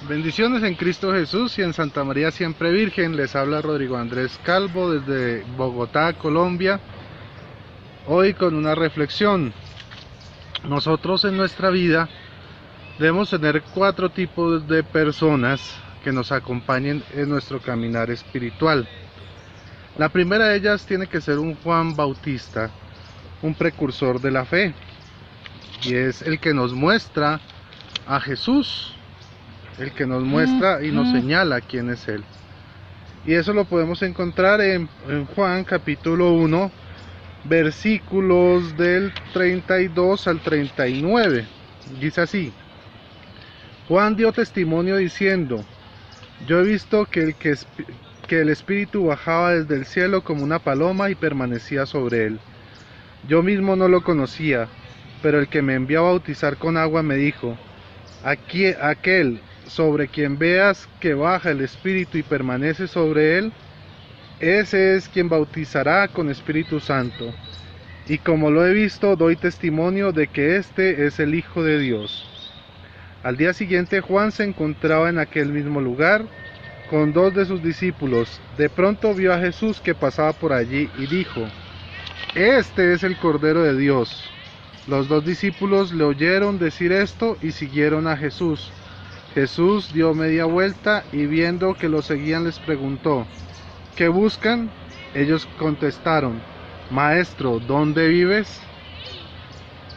Bendiciones en Cristo Jesús y en Santa María Siempre Virgen. Les habla Rodrigo Andrés Calvo desde Bogotá, Colombia. Hoy con una reflexión. Nosotros en nuestra vida debemos tener 4 tipos de personas que nos acompañen en nuestro caminar espiritual. La primera de ellas tiene que ser un Juan Bautista, un precursor de la fe, y es el que nos muestra a Jesús, el que nos muestra y nos señala quién es Él. Y eso lo podemos encontrar en Juan capítulo 1, versículos del 32 al 39. Dice así: Juan dio testimonio diciendo: yo he visto que el Espíritu bajaba desde el cielo como una paloma y permanecía sobre él. Yo mismo no lo conocía, pero el que me envió a bautizar con agua me dijo: aquel sobre quien veas que baja el Espíritu y permanece sobre él, ese es quien bautizará con Espíritu Santo. Y como lo he visto, doy testimonio de que este es el Hijo de Dios. Al día siguiente Juan se encontraba en aquel mismo lugar con 2 de sus discípulos. De pronto vio a Jesús que pasaba por allí y dijo: este es el Cordero de Dios. Los 2 discípulos le oyeron decir esto y siguieron a Jesús. Jesús dio media vuelta y viendo que lo seguían les preguntó: ¿qué buscan? Ellos contestaron: Maestro, ¿dónde vives?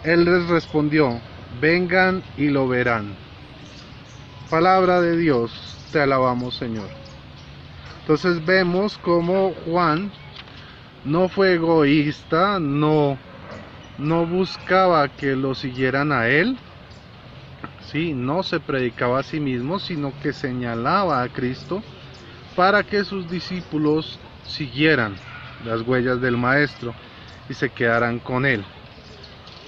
Él les respondió: vengan y lo verán. Palabra de Dios, te alabamos, Señor. Entonces vemos cómo Juan no fue egoísta, no buscaba que lo siguieran a él, ¿sí? No se predicaba a sí mismo, sino que señalaba a Cristo para que sus discípulos siguieran las huellas del Maestro y se quedaran con él.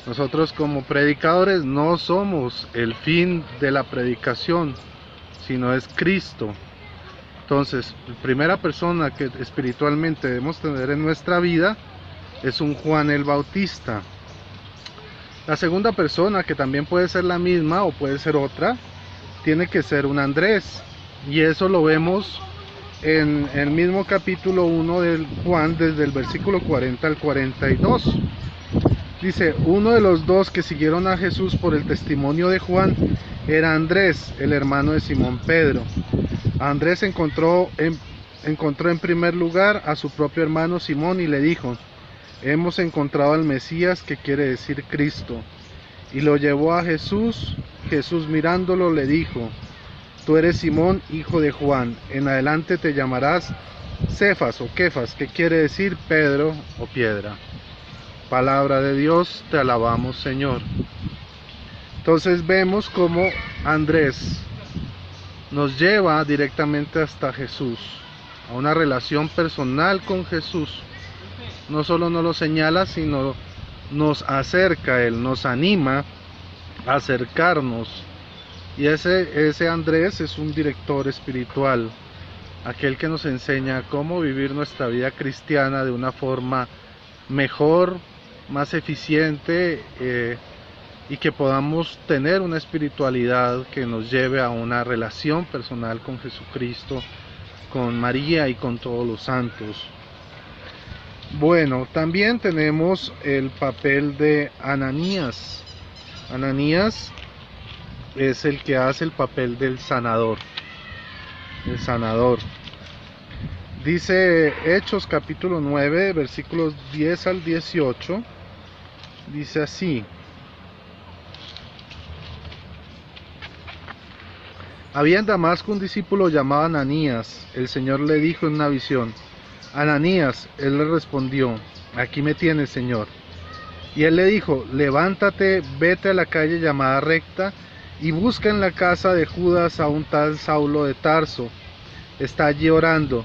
Nosotros como predicadores no somos el fin de la predicación, sino es Cristo. Entonces, la primera persona que espiritualmente debemos tener en nuestra vida es un Juan el Bautista. La segunda persona, que también puede ser la misma o puede ser otra, tiene que ser un Andrés. Y eso lo vemos en el mismo capítulo 1 de Juan, desde el versículo 40 al 42. Dice: uno de los 2 que siguieron a Jesús por el testimonio de Juan era Andrés, el hermano de Simón Pedro. Andrés encontró en primer lugar a su propio hermano Simón y le dijo: hemos encontrado al Mesías, que quiere decir Cristo. Y lo llevó a Jesús. Jesús, mirándolo, le dijo: tú eres Simón, hijo de Juan, en adelante te llamarás Cefas o Kefas, que quiere decir Pedro o piedra. Palabra de Dios, te alabamos, Señor. Entonces vemos cómo Andrés nos lleva directamente hasta Jesús, a una relación personal con Jesús. No solo nos lo señala, sino nos acerca a Él, nos anima a acercarnos. Y ese Andrés es un director espiritual, aquel que nos enseña cómo vivir nuestra vida cristiana de una forma mejor, más eficiente, y que podamos tener una espiritualidad que nos lleve a una relación personal con Jesucristo, con María y con todos los santos. Bueno, también tenemos el papel de Ananías. Ananías es el que hace el papel del sanador. El sanador. Dice Hechos capítulo 9, versículos 10 al 18. Dice así: había en Damasco un discípulo llamado Ananías. El Señor le dijo en una visión: Ananías. Él le respondió: aquí me tienes, Señor. Y él le dijo: levántate, vete a la calle llamada Recta y busca en la casa de Judas a un tal Saulo de Tarso. Está allí orando.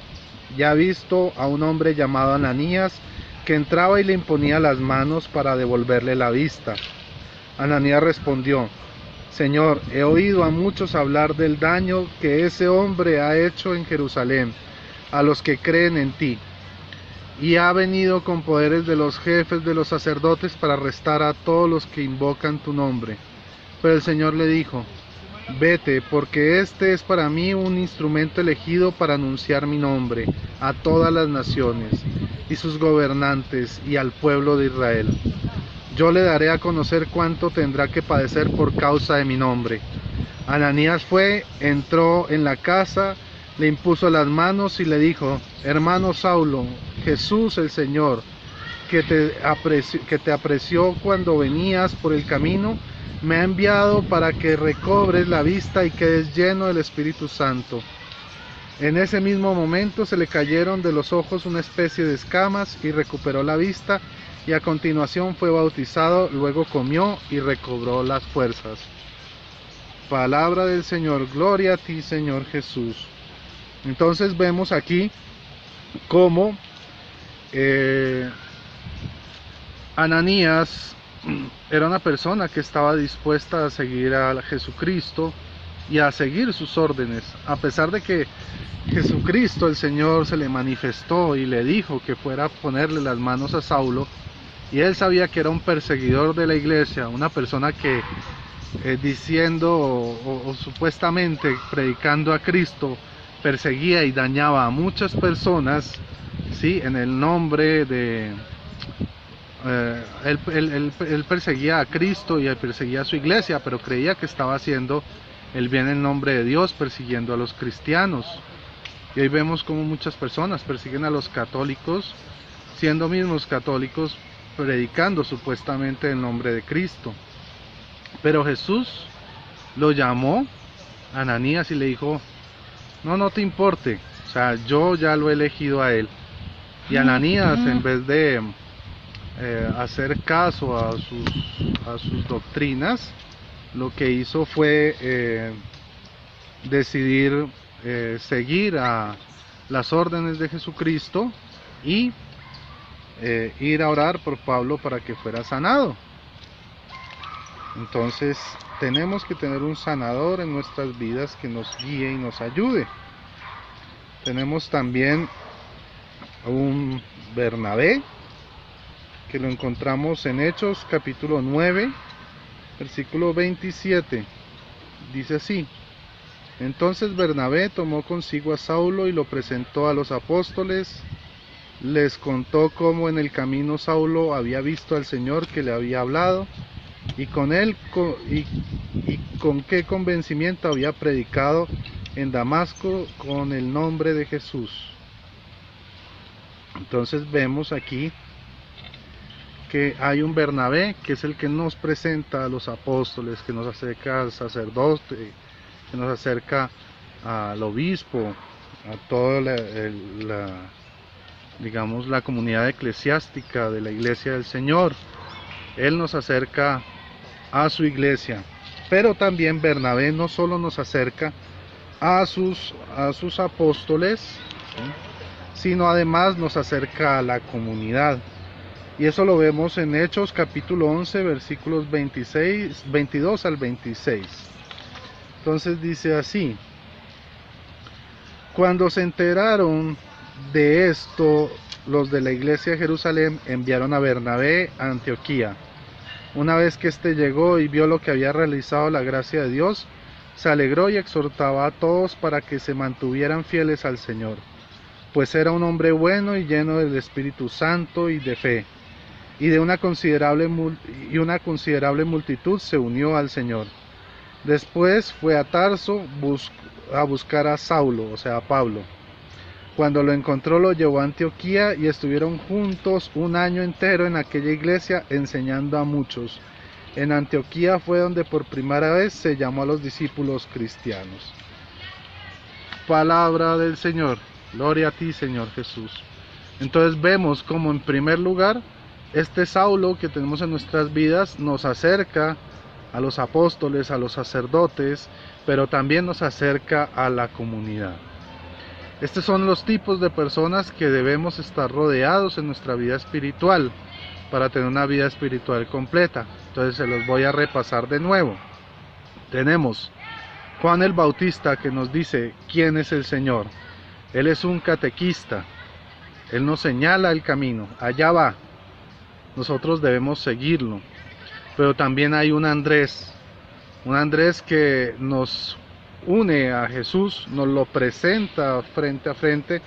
Ya ha visto a un hombre llamado Ananías, que entraba y le imponía las manos para devolverle la vista. Ananías respondió: Señor, he oído a muchos hablar del daño que ese hombre ha hecho en Jerusalén a los que creen en ti, y ha venido con poderes de los jefes de los sacerdotes para arrestar a todos los que invocan tu nombre. Pero el Señor le dijo: vete, porque este es para mí un instrumento elegido para anunciar mi nombre a todas las naciones y sus gobernantes y al pueblo de Israel. Yo le daré a conocer cuánto tendrá que padecer por causa de mi nombre. Ananías fue, entró en la casa, le impuso las manos y le dijo: hermano Saulo, Jesús el Señor, que te apreció cuando venías por el camino, me ha enviado para que recobres la vista y quedes lleno del Espíritu Santo. En ese mismo momento se le cayeron de los ojos una especie de escamas y recuperó la vista, y a continuación fue bautizado, luego comió y recobró las fuerzas. Palabra del Señor. Gloria a ti, Señor Jesús. Entonces vemos aquí cómo Ananías era una persona que estaba dispuesta a seguir a Jesucristo y a seguir sus órdenes, a pesar de que Jesucristo, el Señor, se le manifestó y le dijo que fuera a ponerle las manos a Saulo, y él sabía que era un perseguidor de la iglesia, una persona que diciendo o supuestamente predicando a Cristo perseguía y dañaba a muchas personas, ¿sí? En el nombre de él perseguía a Cristo y él perseguía a su iglesia, pero creía que estaba haciendo el bien en nombre de Dios, persiguiendo a los cristianos. Y hoy vemos como muchas personas persiguen a los católicos, siendo mismos católicos, predicando supuestamente el nombre de Cristo. Pero Jesús lo llamó a Ananías y le dijo: no te importe, o sea, yo ya lo he elegido a él. Y Ananías, en vez de hacer caso a sus doctrinas, lo que hizo fue decidir seguir a las órdenes de Jesucristo y ir a orar por Pablo para que fuera sanado. Entonces tenemos que tener un sanador en nuestras vidas que nos guíe y nos ayude. Tenemos también un Bernabé, que lo encontramos en Hechos capítulo 9, versículo 27. Dice así: entonces Bernabé tomó consigo a Saulo y lo presentó a los apóstoles. Les contó cómo en el camino Saulo había visto al Señor que le había hablado, y con qué convencimiento había predicado en Damasco con el nombre de Jesús. Entonces vemos aquí que hay un Bernabé, que es el que nos presenta a los apóstoles, que nos acerca al sacerdote, que nos acerca al obispo, a toda digamos, la comunidad eclesiástica de la iglesia del Señor. Él nos acerca a su iglesia. Pero también Bernabé no solo nos acerca a sus apóstoles, ¿sí?, sino además nos acerca a la comunidad. Y eso lo vemos en Hechos capítulo 11, versículos 22 al 26. Entonces dice así: cuando se enteraron de esto, los de la iglesia de Jerusalén enviaron a Bernabé a Antioquía. Una vez que éste llegó y vio lo que había realizado la gracia de Dios, se alegró y exhortaba a todos para que se mantuvieran fieles al Señor, pues era un hombre bueno y lleno del Espíritu Santo y de fe, y una considerable multitud se unió al Señor. Después fue a Tarso a buscar a Saulo, o sea, a Pablo. Cuando lo encontró, lo llevó a Antioquía y estuvieron juntos un año entero en aquella iglesia enseñando a muchos. En Antioquía fue donde por primera vez se llamó a los discípulos cristianos. Palabra del Señor. Gloria a ti, Señor Jesús. Entonces vemos como en primer lugar este Saulo que tenemos en nuestras vidas nos acerca a los apóstoles, a los sacerdotes, pero también nos acerca a la comunidad. Estos son los tipos de personas que debemos estar rodeados en nuestra vida espiritual para tener una vida espiritual completa. Entonces se los voy a repasar de nuevo. Tenemos Juan el Bautista, que nos dice quién es el Señor. Él es un catequista. Él nos señala el camino. Allá va. Nosotros debemos seguirlo. Pero también hay un Andrés Un Andrés que nos une a Jesús, nos lo presenta frente a frente,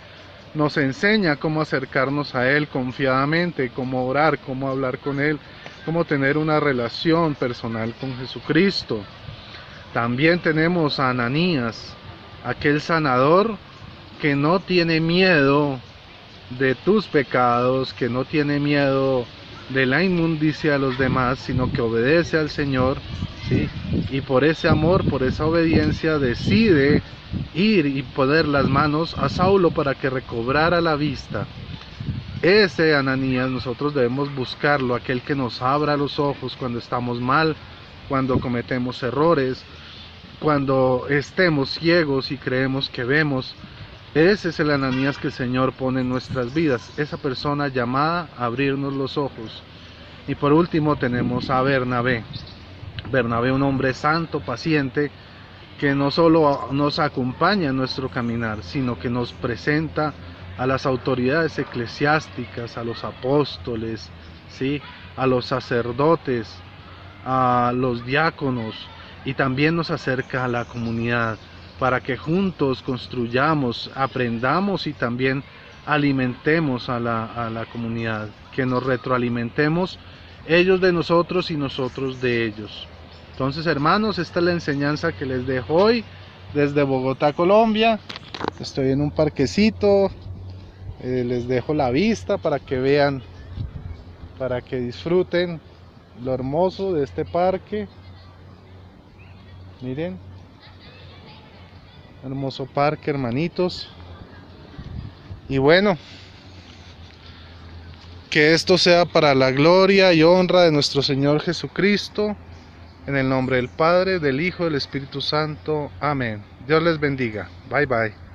nos enseña cómo acercarnos a Él confiadamente, cómo orar, cómo hablar con Él, cómo tener una relación personal con Jesucristo. También tenemos a Ananías, aquel sanador que no tiene miedo de tus pecados, que no tiene miedo de la inmundicia de los demás, sino que obedece al Señor, ¿sí? Y por ese amor, por esa obediencia, decide ir y poner las manos a Saulo para que recobrara la vista. Ese Ananías nosotros debemos buscarlo, aquel que nos abra los ojos cuando estamos mal, cuando cometemos errores, cuando estemos ciegos y creemos que vemos. Ese es el Ananías que el Señor pone en nuestras vidas, esa persona llamada a abrirnos los ojos. Y por último tenemos a Bernabé. Bernabé, un hombre santo, paciente, que no solo nos acompaña en nuestro caminar, sino que nos presenta a las autoridades eclesiásticas, a los apóstoles, ¿sí? A los sacerdotes, a los diáconos, y también nos acerca a la comunidad, para que juntos construyamos, aprendamos y también alimentemos a la comunidad, que nos retroalimentemos, ellos de nosotros y nosotros de ellos. Entonces, hermanos, esta es la enseñanza que les dejo hoy desde Bogotá, Colombia. Estoy en un parquecito, les dejo la vista para que vean, para que disfruten lo hermoso de este parque. Miren, hermoso parque, hermanitos. Y bueno, que esto sea para la gloria y honra de nuestro Señor Jesucristo, en el nombre del Padre, del Hijo y del Espíritu Santo. Amén. Dios les bendiga. Bye bye.